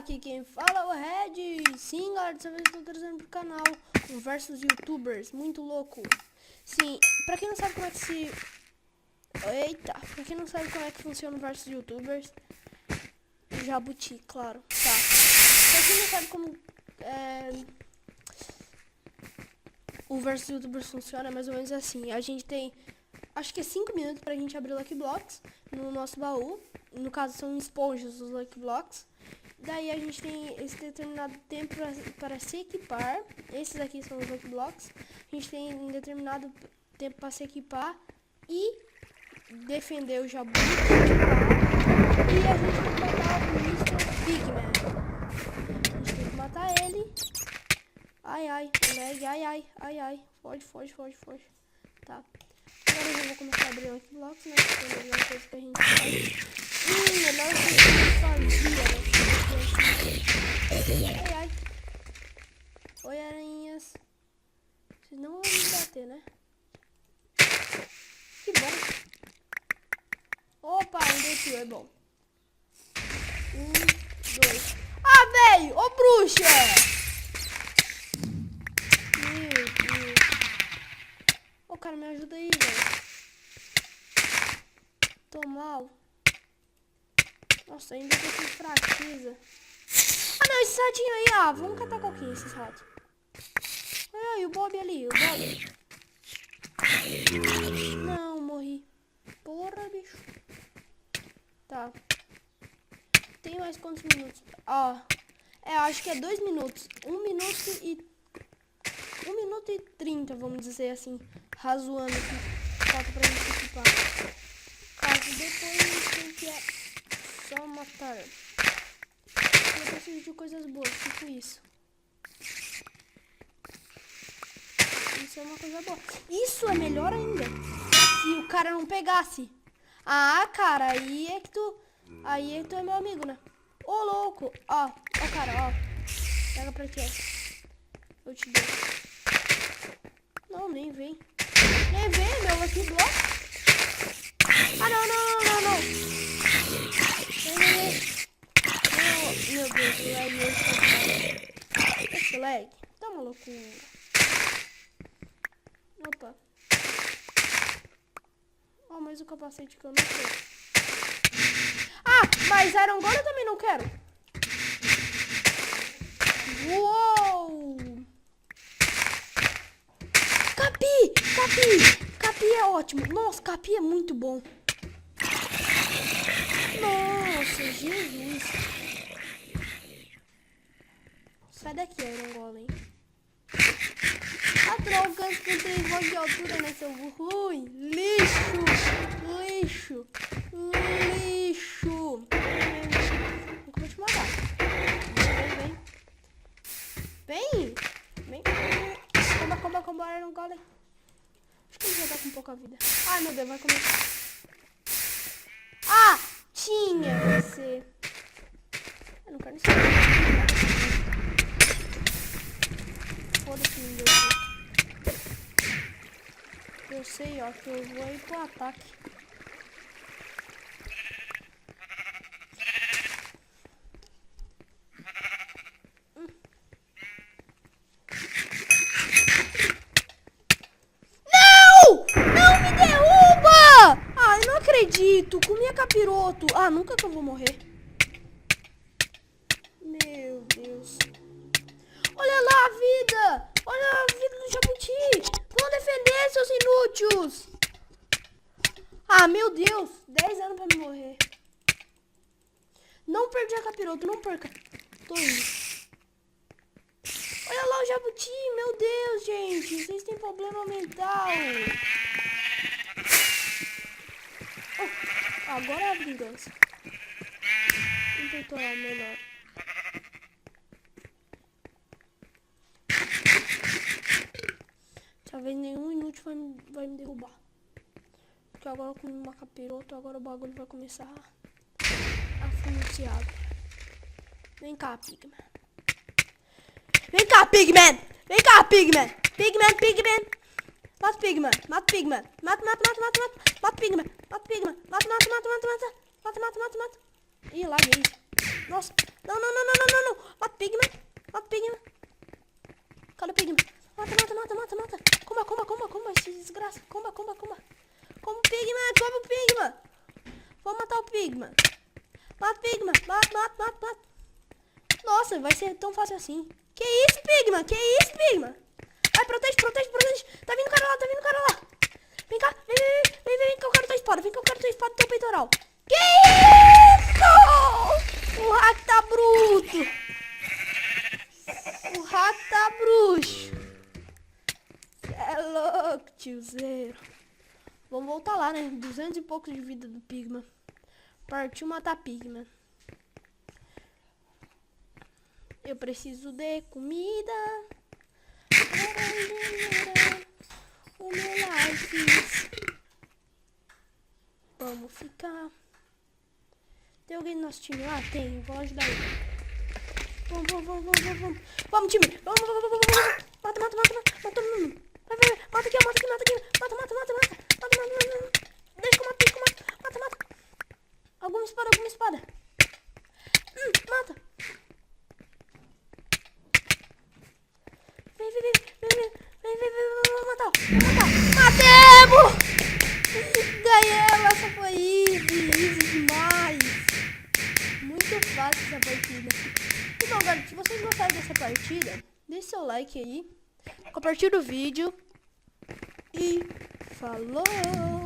aqui quem fala é o Red. Sim, galera, dessa vez eu tô trazendo pro canal um versus youtubers, muito louco. Sim, pra quem não sabe como é que se... Eita, pra quem não sabe como é que funciona o versus youtubers, Jabuti, claro, tá. Pra quem não sabe como o versus youtubers funciona, é mais ou menos assim. A gente tem, acho que é 5 minutos pra gente abrir Lucky Blocks no nosso baú. No caso são esponjas os Lucky Blocks. Daí a gente tem esse determinado tempo para se equipar. Esses aqui são os Lucky Blocks. A gente tem um determinado tempo para se equipar e defender o Jabu. E a gente tem que matar o Mr. Pigman. A gente tem que matar ele. Ai, ai, lag, ai, ai, ai, ai. Foge, foge, foge, foge. Tá. Agora eu já vou começar a abrir Lucky Blocks, né? Que é a melhor coisa que a gente faz. Melhor coisa que a gente fazia, né? Ai, ai. Oi, aranhas. Vocês não vão me bater, né? Que bom. Opa, um detil, é bom. 1, 2. Ah, velho! Ô, bruxa! Meu Deus. Ô, cara, me ajuda aí, velho. Tô mal. Nossa, ainda tô com fraqueza. Ah, não, esse ratinho aí, ah, vamos catar coquinho, esses ratos. Olha aí, o Bob ali, o Bob. Não, morri. Porra, bicho. Tá. Tem mais quantos minutos? Ó, acho que é 2 minutos. 1 minuto e... 1 minuto e 30, vamos dizer assim. Razoando aqui. Falta pra gente equipar. Caso depois a gente tem que... Só matar. Eu preciso de coisas boas, tipo isso. Isso é uma coisa boa. Isso é melhor ainda. Se o cara não pegasse. Ah, cara, aí é que tu é meu amigo, né? Ô, louco. Ó, cara, ó. Pega pra quê? Eu te dou. Não, nem vem. Nem vem, meu Lucky Block. Ah, não, não, não, não, não. Vem. Meu Deus, o lag hoje tá... Esse lag tá uma loucura. Opa. Oh, mas o capacete que eu não quero. Ah, mas Iron Golem eu também não quero. Uou! Capi! Capi! Capi é ótimo. Nossa, Capi é muito bom. Nossa, Jesus. Sai daqui, Iron Golem. A droga, que tem voz de altura, né, seu ruim? Lixo! Lixo! Lixo! Nunca vou te matar. Vem! Vem! Vem! Comba, Iron Golem. Acho que ele já tá com pouca vida. Ai, meu Deus, vai começar. Ah! Tinha você. Eu não quero nem saber. Foda-se, meu Deus. Eu sei, ó, que eu vou ir pro ataque. Não! Não me derruba! Ah, eu não acredito. Comia capiroto. Ah, nunca que eu vou morrer. Meu Deus. Olha lá a vida! Olha a vida do Jabuti! Vão defender, seus inúteis! Ah, meu Deus! 10 anos pra me morrer. Não perdi a capiroto, não perca. Tô indo. Olha lá o Jabuti! Meu Deus, gente! Vocês têm problema mental! Oh, agora é a vingança. Um tutorial melhor. Talvez nenhum inútil vai me derrubar. Porque agora com uma capiroto, agora o bagulho vai começar a funciar. Vem cá, Pigman. Vem cá, Pigman! Vem cá, Pigman! Pigman! Mata o Pigman! Mata o Pigman! Mata! Mata o Pigman! Mata o Pigman! Mata! Mata! Ih, larguei. Nossa. Não, não, não, não, não, não, não. Mata o Pigman. Mata o Pigman. Cadê o Pigman? Mata, mata, mata, mata, mata. Comba, comba, comba, comba. Esse desgraça. Comba, comba, comba. Comba o Pigman, comba o Pigman. Vou matar o Pigman. Mata o Pigman. Mata, mata, mata, mata. Nossa, vai ser tão fácil assim. Que isso, Pigman? Que isso, Pigman? Vai, protege, protege, protege. Tá vindo o cara lá, tá vindo o cara lá. Vem cá, vem, vem, vem, vem, vem que eu quero tua espada. Vem que eu quero tua espada do teu peitoral. Que isso? O rato tá bruto. O rato tá bruxo. Cê é louco, tiozeiro. Vamos voltar lá, né? 200 e poucos de vida do Pigman. Partiu matar Pigman. Eu preciso de comida para regenerar o meu life. Vamos ficar. Tem alguém no nosso time lá? Tem, vou ajudar ele. Vamos, vamos, vamos, vamos, vamos. Vamos, time. Vamos, vamos, vamos, vamos. Mata, mata, mata, mata. Mata todo mundo. Vai, vai, vai. Mata aqui, mata aqui, mata aqui. Mata, mata, mata, mata. Mata, mata, mata. Deixa que eu mato, deixa que eu mato. Mata, mata. Alguma espada, alguma espada. Mata. Vem, vem, vem, vem, vem, vem, vem, vem, vou matar, vou matar. Matemos! Ganhamos, essa foi easy demais. Muito fácil essa partida. Então, galera, se vocês gostaram dessa partida, deixe seu like aí, compartilhe o vídeo e falou!